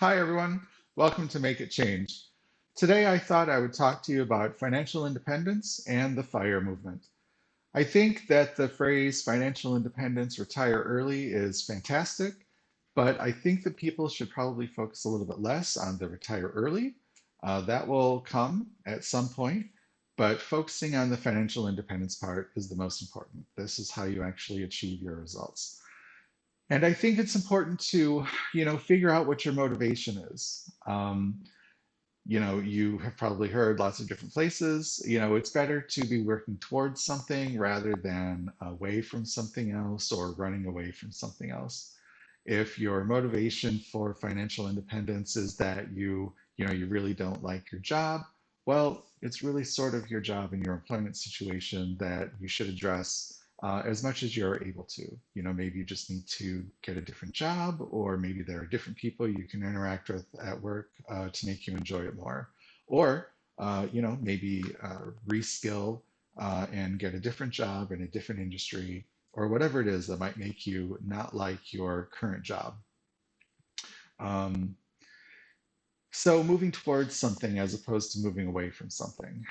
Hi, everyone. Welcome to Make It Change. Today, I thought I would talk to you about financial independence and the FIRE movement. I think that the phrase financial independence, retire early is fantastic, but I think that people should probably focus a little bit less on the retire early. That will come at some point, but focusing on the financial independence part is the most important. This is how you actually achieve your results. And I think it's important to, figure out what your motivation is. You have probably heard lots of different places. It's better to be working towards something rather than away from something else or running away from something else. If your motivation for financial independence is that you really don't like your job, well, it's really sort of your job and your employment situation that you should address as much as you're able to. Maybe you just need to get a different job, or maybe there are different people you can interact with at work to make you enjoy it more. Or, maybe reskill and get a different job in a different industry, or whatever it is that might make you not like your current job. Um, so moving towards something as opposed to moving away from something.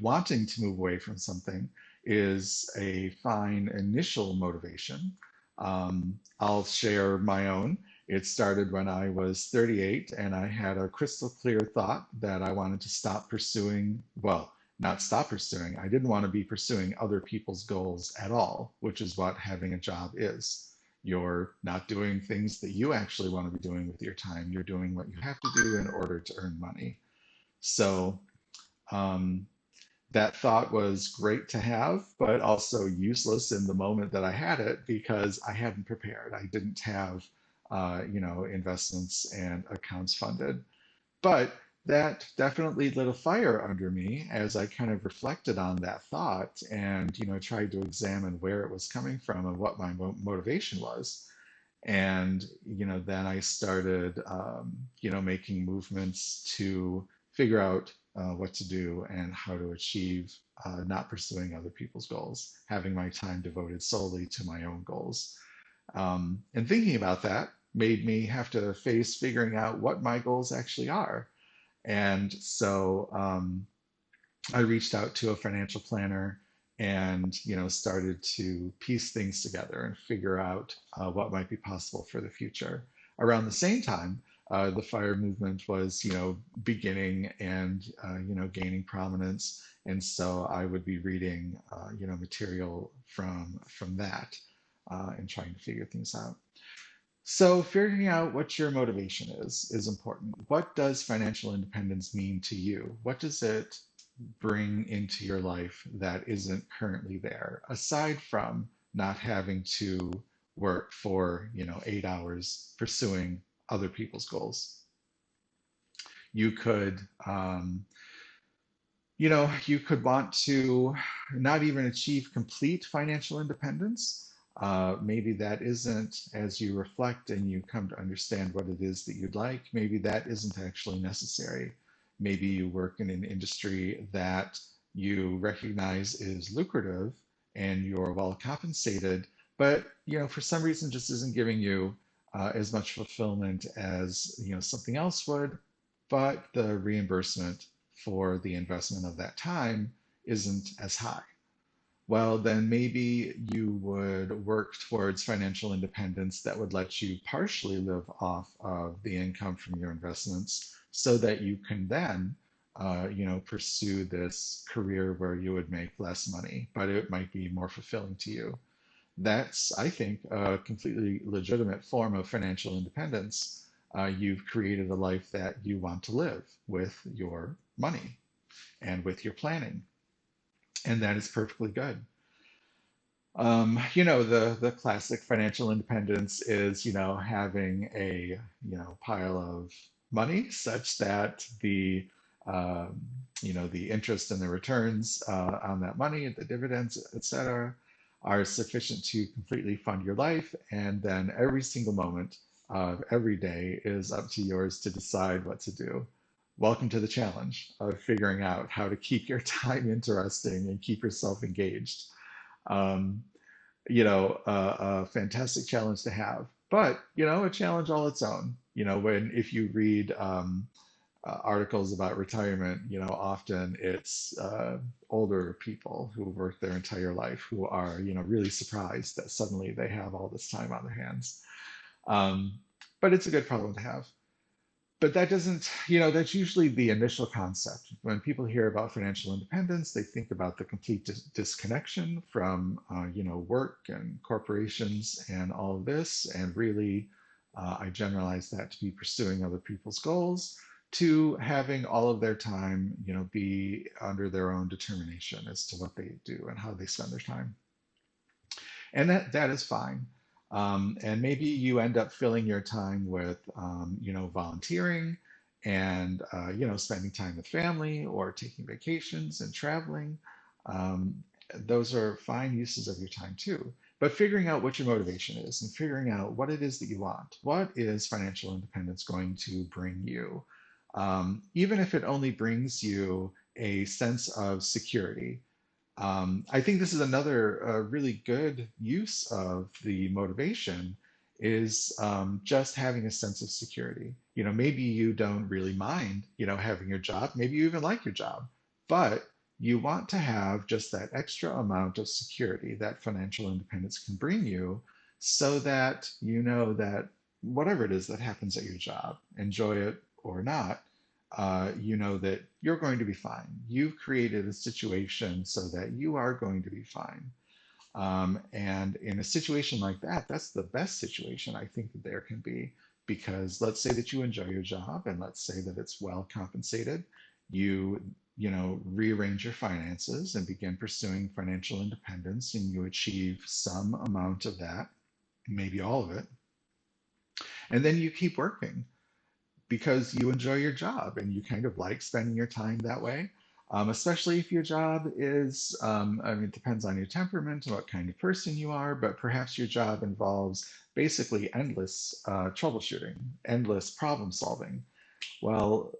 Wanting to move away from something is a fine initial motivation. I'll share my own. It started when I was 38 and I had a crystal clear thought that I wanted to stop pursuing, well, not stop pursuing. I didn't want to be pursuing other people's goals at all, which is what having a job is. You're not doing things that you actually want to be doing with your time. You're doing what you have to do in order to earn money. So um, that thought was great to have, but also useless in the moment that I had it because I hadn't prepared. I didn't have, investments and accounts funded. But that definitely lit a fire under me as I kind of reflected on that thought and, tried to examine where it was coming from and what my motivation was. And, then I started, making movements to figure out what to do and how to achieve not pursuing other people's goals, having my time devoted solely to my own goals. And thinking about that made me have to face figuring out what my goals actually are. And so I reached out to a financial planner and started to piece things together and figure out what might be possible for the future. Around the same time, the fire movement was beginning and gaining prominence, and so I would be reading material from that and trying to figure things out. So figuring out what your motivation is important. What does financial independence mean to you? What does it bring into your life that isn't currently there, aside from not having to work for 8 hours pursuing other people's goals? You could you could want to not even achieve complete financial independence. Maybe that isn't, as you reflect and you come to understand what it is that you'd like, maybe that isn't actually necessary. Maybe you work in an industry that you recognize is lucrative and you're well compensated, but for some reason just isn't giving you as much fulfillment as something else would, but the reimbursement for the investment of that time isn't as high. Well, then maybe you would work towards financial independence that would let you partially live off of the income from your investments so that you can then, pursue this career where you would make less money, but it might be more fulfilling to you. That's, I think, a completely legitimate form of financial independence. You've created a life that you want to live with your money and with your planning, and that is perfectly good. The classic financial independence is having a pile of money such that the interest and the returns on that money, the dividends, etc., are sufficient to completely fund your life, and then every single moment of every day is up to yours to decide what to do. Welcome to the challenge of figuring out how to keep your time interesting and keep yourself engaged. um, a fantastic challenge to have. but a challenge all its own. When if you read articles about retirement, often it's older people who work their entire life who are, really surprised that suddenly they have all this time on their hands. Um, but it's a good problem to have. But that doesn't, that's usually the initial concept. When people hear about financial independence, they think about the complete disconnection from, work and corporations and all of this. And really, I generalize that to be pursuing other people's goals, to having all of their time, be under their own determination as to what they do and how they spend their time. And that is fine. And maybe you end up filling your time with, volunteering and, spending time with family or taking vacations and traveling. Um, those are fine uses of your time too. But figuring out what your motivation is and figuring out what it is that you want. What is financial independence going to bring you? Even if it only brings you a sense of security. I think this is another really good use of the motivation is just having a sense of security. Maybe you don't really mind, having your job. Maybe you even like your job, but you want to have just that extra amount of security that financial independence can bring you so that you know that whatever it is that happens at your job, enjoy it or not, you know that you're going to be fine. You've created a situation so that you are going to be fine. And in a situation like that, that's the best situation I think that there can be. Because let's say that you enjoy your job and let's say that it's well compensated. You, rearrange your finances and begin pursuing financial independence and you achieve some amount of that, maybe all of it. And then you keep working because you enjoy your job and you kind of like spending your time that way. Especially if your job is, I mean, it depends on your temperament and what kind of person you are, but perhaps your job involves basically endless troubleshooting, endless problem solving. Well,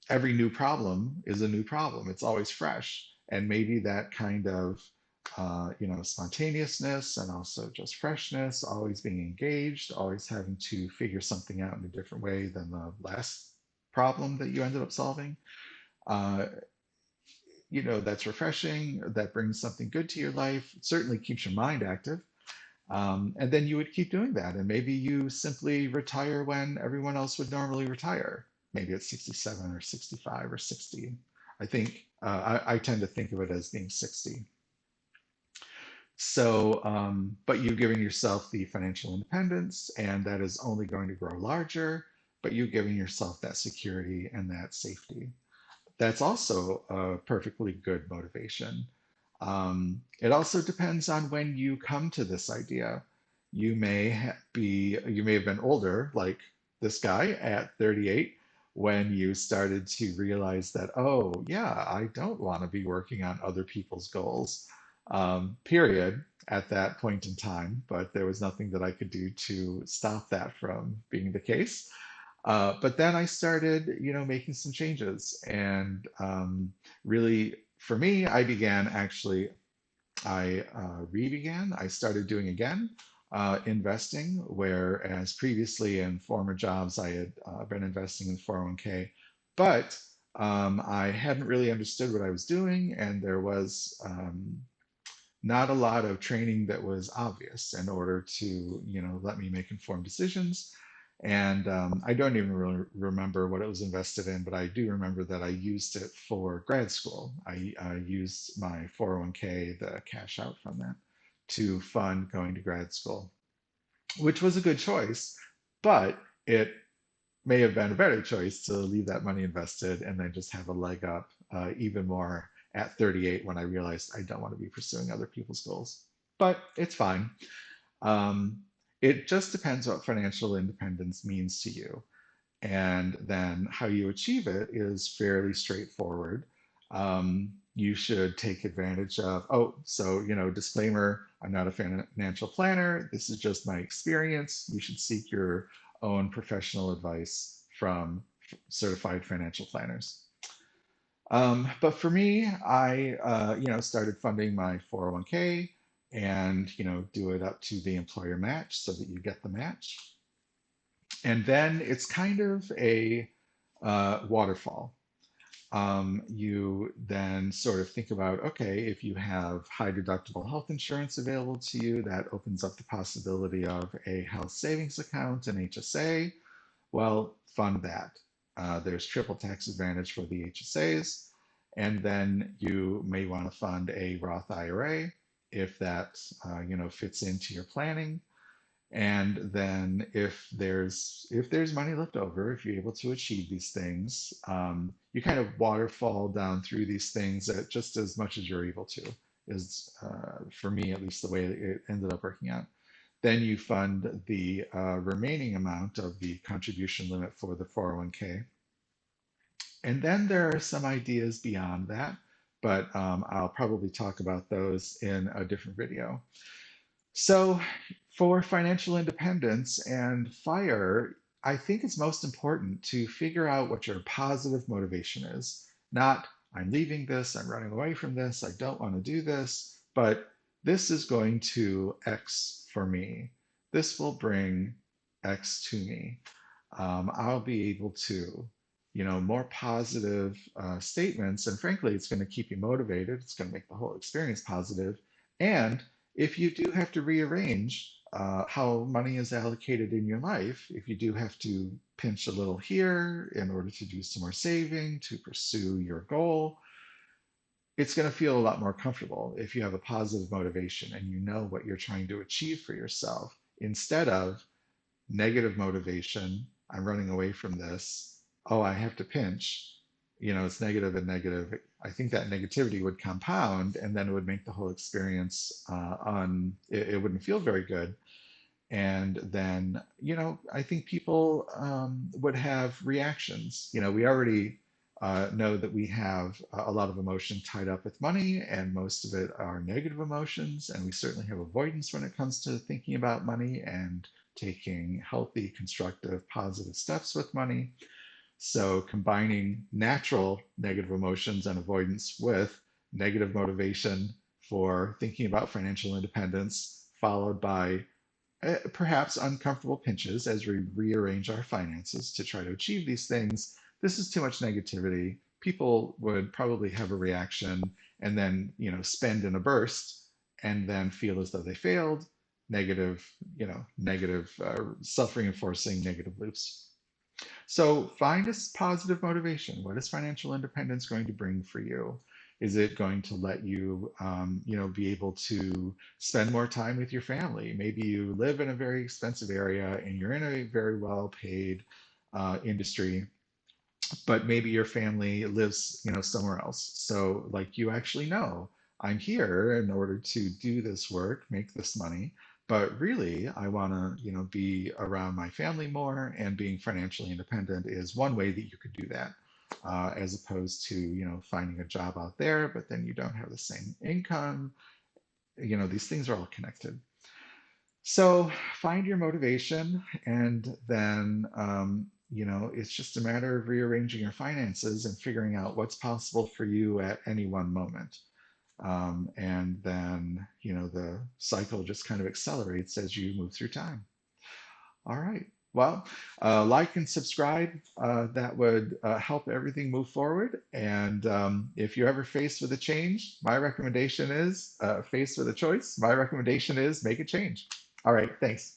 every new problem is a new problem. It's always fresh. And maybe that kind of, spontaneousness and also just freshness, always being engaged, always having to figure something out in a different way than the last problem that you ended up solving. Uh, that's refreshing. That brings something good to your life. It certainly keeps your mind active. And then you would keep doing that. And maybe you simply retire when everyone else would normally retire. Maybe it's 67 or 65 or 60. I think I tend to think of it as being 60. So, but you've given yourself the financial independence, and that is only going to grow larger, but you're giving yourself that security and that safety. That's also a perfectly good motivation. It also depends on when you come to this idea. You may have been older, like this guy at 38, when you started to realize that, oh, yeah, I don't want to be working on other people's goals, period, at that point in time. But there was nothing that I could do to stop that from being the case. But then I started, making some changes, and really, for me, I began actually re-began. I started doing again investing, whereas previously in former jobs I had been investing in 401k, but I hadn't really understood what I was doing, and there was not a lot of training that was obvious in order to, let me make informed decisions. And I don't even really remember what it was invested in, but I do remember that I used it for grad school. I used my 401k, the cash out from that, to fund going to grad school, which was a good choice, but it may have been a better choice to leave that money invested and then just have a leg up even more at 38 when I realized I don't want to be pursuing other people's goals. But it's fine. Um, it just depends what financial independence means to you. And then how you achieve it is fairly straightforward. You should take advantage of, oh, so, disclaimer, I'm not a financial planner. This is just my experience. You should seek your own professional advice from certified financial planners. But for me, I, started funding my 401k. and do it up to the employer match so that you get the match. And then it's kind of a waterfall. You then sort of think about, okay, if you have high deductible health insurance available to you, that opens up the possibility of a health savings account, an HSA. Well, fund that. There's triple tax advantage for the HSAs. And then you may want to fund a Roth IRA if that fits into your planning. And then if there's money left over, if you're able to achieve these things, you kind of waterfall down through these things at just as much as you're able to, is for me at least the way that it ended up working out. Then you fund the remaining amount of the contribution limit for the 401k. And then there are some ideas beyond that, but I'll probably talk about those in a different video. So, for financial independence and FIRE, I think it's most important to figure out what your positive motivation is. Not, I'm leaving this, I'm running away from this, I don't want to do this, but this is going to X for me. This will bring X to me. I'll be able to, more positive statements. And frankly, it's going to keep you motivated. It's going to make the whole experience positive. And if you do have to rearrange how money is allocated in your life, if you do have to pinch a little here in order to do some more saving to pursue your goal, it's going to feel a lot more comfortable if you have a positive motivation and you know what you're trying to achieve for yourself instead of negative motivation. I'm running away from this. Oh, I have to pinch. It's negative and negative. I think that negativity would compound and then it would make the whole experience it wouldn't feel very good. And then, I think people would have reactions. We already know that we have a lot of emotion tied up with money, and most of it are negative emotions. And we certainly have avoidance when it comes to thinking about money and taking healthy, constructive, positive steps with money. So combining natural negative emotions and avoidance with negative motivation for thinking about financial independence, followed by perhaps uncomfortable pinches as we rearrange our finances to try to achieve these things. This is too much negativity. People would probably have a reaction and then, spend in a burst and then feel as though they failed. Negative, negative, self-reinforcing negative loops. So find a positive motivation. What is financial independence going to bring for you? Is it going to let you, be able to spend more time with your family? Maybe you live in a very expensive area and you're in a very well-paid industry, but maybe your family lives, somewhere else. So like you actually know, I'm here in order to do this work, make this money, but really I want to, be around my family more, and being financially independent is one way that you could do that. As opposed to, finding a job out there, but then you don't have the same income. These things are all connected. So find your motivation, and then it's just a matter of rearranging your finances and figuring out what's possible for you at any one moment. And then the cycle just kind of accelerates as you move through time. All right. Well, like and subscribe. That would help everything move forward. And if you're ever faced with a change, my recommendation is faced with a choice. My recommendation is make a change. All right. Thanks.